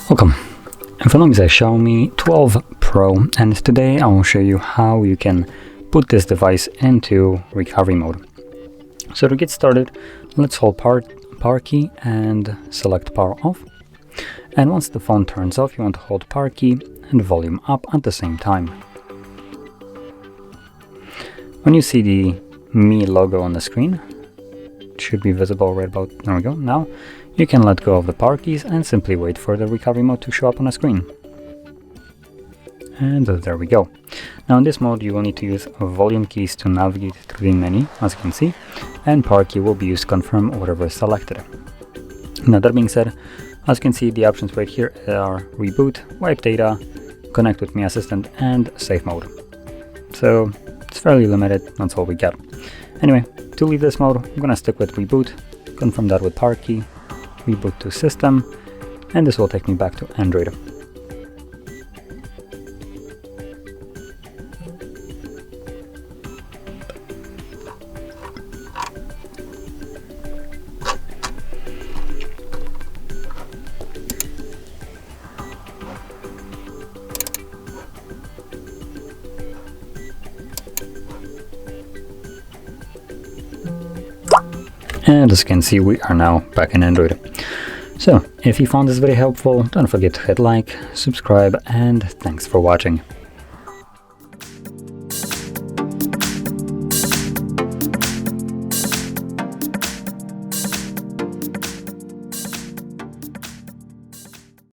Welcome, in front of me is a Xiaomi 12 Pro, and today I will show you how you can put this device into recovery mode. So to get started, let's hold power key and select power off. And once the phone turns off, you want to hold power key and volume up at the same time. When you see the Mi logo on the screen, it should be visible right about, there we go. Now you can let go of the power keys and simply wait for the recovery mode to show up on the screen. And there we go. Now in this mode you will need to use volume keys to navigate through the menu, as you can see, and power key will be used to confirm whatever is selected. Now that being said, as you can see, the options right here are reboot, wipe data, connect with Mi Assistant, and safe mode. So it's fairly limited, that's all we get. Anyway, to leave this mode, I'm gonna stick with reboot, confirm that with power key, reboot to system, and this will take me back to Android. And as you can see, we are now back in Android. So, if you found this video helpful, don't forget to hit like, subscribe, and thanks for watching.